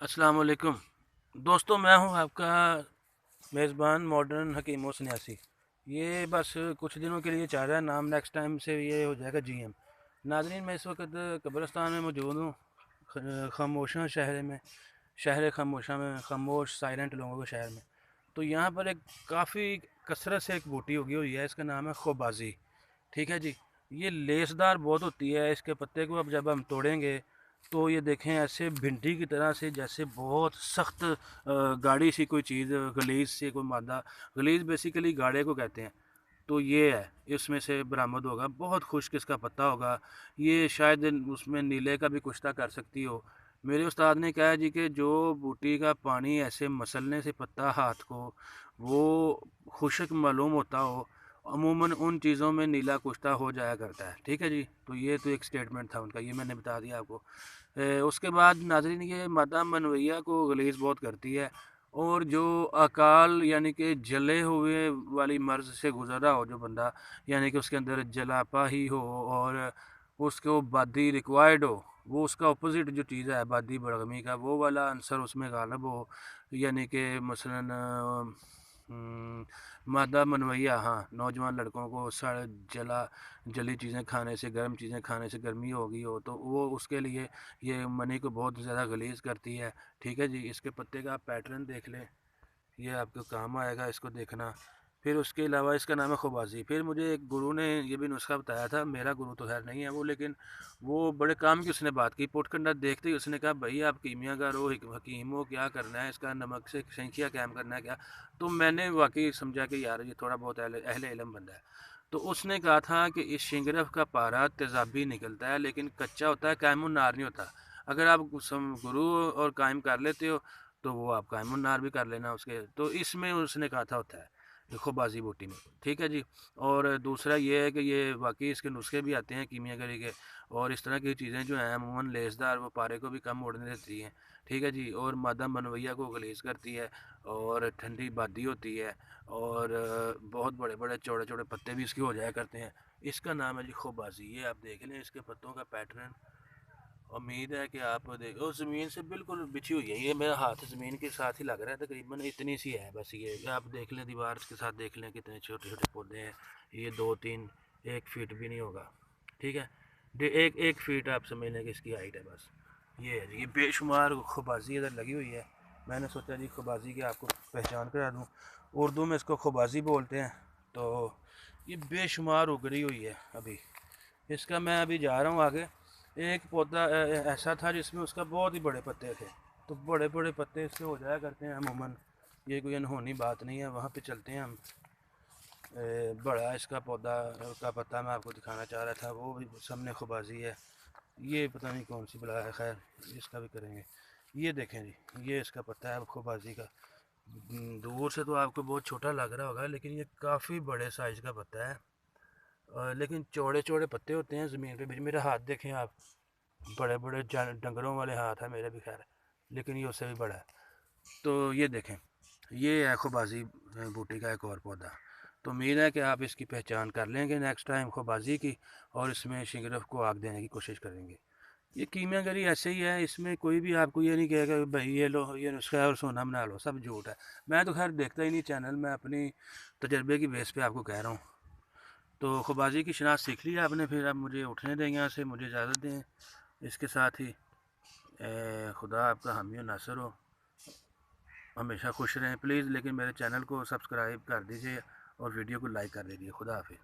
अस्सलाम वालेकुम दोस्तों, मैं हूं आपका मेज़बान मॉडर्न हकीम सन्यासी। ये बस कुछ दिनों के लिए चाह रहा है, नाम नेक्स्ट टाइम से ये हो जाएगा जीएम। नाज़रीन, मैं इस वक्त कब्रिस्तान में मौजूद हूँ, खामोशा शहर में, शहर खामोशा में, खामोश साइलेंट लोगों के शहर में। तो यहाँ पर एक काफ़ी कसरत से एक बूटी उगी हुई है, इसका नाम है खोबाजी। ठीक है जी। ये लेसदार बहुत होती है, इसके पत्ते को अब जब हम तोड़ेंगे तो ये देखें ऐसे भिंडी की तरह से, जैसे बहुत सख्त गाढ़ी सी कोई चीज़, गलीज से कोई मादा। गलीज बेसिकली गाढ़े को कहते हैं। तो ये है, इसमें से बरामद होगा, बहुत खुश्क इसका पत्ता होगा। ये शायद उसमें नीले का भी कुश्ता कर सकती हो। मेरे उस्ताद ने कहा जी कि जो बूटी का पानी ऐसे मसलने से पत्ता हाथ को वो खुश्क मालूम होता हो, अमूमन उन चीज़ों में नीला कुश्ता हो जाया करता है। ठीक है जी। तो ये तो एक स्टेटमेंट था उनका, ये मैंने बता दिया आपको। उसके बाद नाज़रीन, ये मादा मनवैया को गलीज़ बहुत करती है। और जो अकाल यानी कि जले हुए वाली मर्ज़ से गुज़र रहा हो जो बंदा, यानी कि उसके अंदर जलापा ही हो और उसको बादी रिक्वायर्ड हो, वो उसका अपोज़िट जो चीज़ है बादी बड़गमी का, वो वाला आंसर उसमें गालब हो, यानी कि मसलन मादा मनवैया, हाँ, नौजवान लड़कों को सड़ जला जली चीज़ें खाने से, गर्म चीज़ें खाने से गर्मी हो गई हो, तो वो उसके लिए ये मनी को बहुत ज़्यादा गलीज़ करती है। ठीक है जी। इसके पत्ते का आप पैटर्न देख लें, ये आपको काम आएगा इसको देखना। फिर उसके अलावा इसका नाम है खुबाजी। फिर मुझे एक गुरु ने ये भी नुस्खा बताया था, मेरा गुरु तो खैर नहीं है वो, लेकिन वो बड़े काम की उसने बात की। पुटकंडा देखते ही उसने कहा, भाई आप कीमियागर हो, हकीम हो, क्या करना है इसका, नमक से शंखिया कैम करना है क्या? तो मैंने वाकई समझा कि यार ये थोड़ा बहुत अहले इल्म बंदा है। तो उसने कहा था कि इस शिंगरफ का पारा तेज़ाबी निकलता है, लेकिन कच्चा होता है, कायमुन नार नहीं होता। अगर आप गुरु और कायम कर लेते हो तो वो आप कायमुन नार भी कर लेना उसके। तो इसमें उसने कहा था होता है खोबाजी बूटी में। ठीक है जी। और दूसरा ये है कि ये वाकई इसके नुस्खे भी आते हैं कीमियागरी के, और इस तरह की चीज़ें जो हैं अमूमन लेसदार, वो पारे को भी कम उड़ने देती हैं। ठीक है जी। और मादा मनवैया को गलीज करती है, और ठंडी बादी होती है, और बहुत बड़े बड़े चौड़े चौड़े पत्ते भी इसके हो जाया करते हैं। इसका नाम है जी खोबाजी। ये आप देख लें इसके पत्तों का पैटर्न। उम्मीद है कि आप देखो, ज़मीन से बिल्कुल बिछी हुई है, ये मेरा हाथ ज़मीन के साथ ही लग रहा है, तकरीबन इतनी सी है बस। ये आप देख लें, दीवार के साथ देख लें कितने छोटे छोटे पौधे हैं। ये 2 3 1 फीट भी नहीं होगा। ठीक है। एक 1 फीट आप समझ लें कि इसकी हाइट है बस। ये है जी, ये बेशुमार खुबाजी इधर लगी हुई है। मैंने सोचा जी खुबाजी की आपको पहचान करा दूँ। उर्दू में इसको खुबाजी बोलते हैं। तो ये बेशुमार उगरी हुई है अभी। इसका मैं अभी जा रहा हूँ आगे। एक पौधा ऐसा था जिसमें उसका बहुत ही बड़े पत्ते थे। तो बड़े बड़े पत्ते इसके हो जाया करते हैं अमूमन, ये कोई अनहोनी बात नहीं है। वहाँ पे चलते हैं हम। बड़ा इसका पौधा का पत्ता मैं आपको दिखाना चाह रहा था, वो भी सामने खुबाजी है। ये पता नहीं कौन सी बला है, खैर इसका भी करेंगे। ये देखें जी, ये इसका पत्ता है खुबाजी का। दूर से तो आपको बहुत छोटा लग रहा होगा, लेकिन ये काफ़ी बड़े साइज़ का पत्ता है। लेकिन चौड़े चौड़े पत्ते होते हैं ज़मीन पे। मेरा हाथ देखें आप, बड़े बड़े डंगरों वाले हाथ है मेरे भी खैर, लेकिन ये उससे भी बड़ा है। तो ये देखें, ये है खुबाजी बूटी का एक और पौधा। तो उम्मीद है कि आप इसकी पहचान कर लेंगे नेक्स्ट टाइम खुबाजी की, और इसमें शिंगरफ को आग देने की कोशिश करेंगे। ये कीमियागरी ऐसे ही है, इसमें कोई भी आपको ये नहीं कहेगा कि भाई ये लो ये नुस्खा है और सोना बना लो, सब झूठ है। मैं तो खैर देखता ही नहीं चैनल, मैं अपनी तजर्बे की बेस पे आपको कह रहा हूँ। तो खुबाजी की शनाख्त सीख ली आपने, फिर आप मुझे उठने दें यहाँ से, मुझे इजाज़त दें। इसके साथ ही खुदा आपका हामी और नासर हो, हमेशा खुश रहें प्लीज़। लेकिन मेरे चैनल को सब्सक्राइब कर दीजिए और वीडियो को लाइक कर दीजिए। खुदा हाफिज़।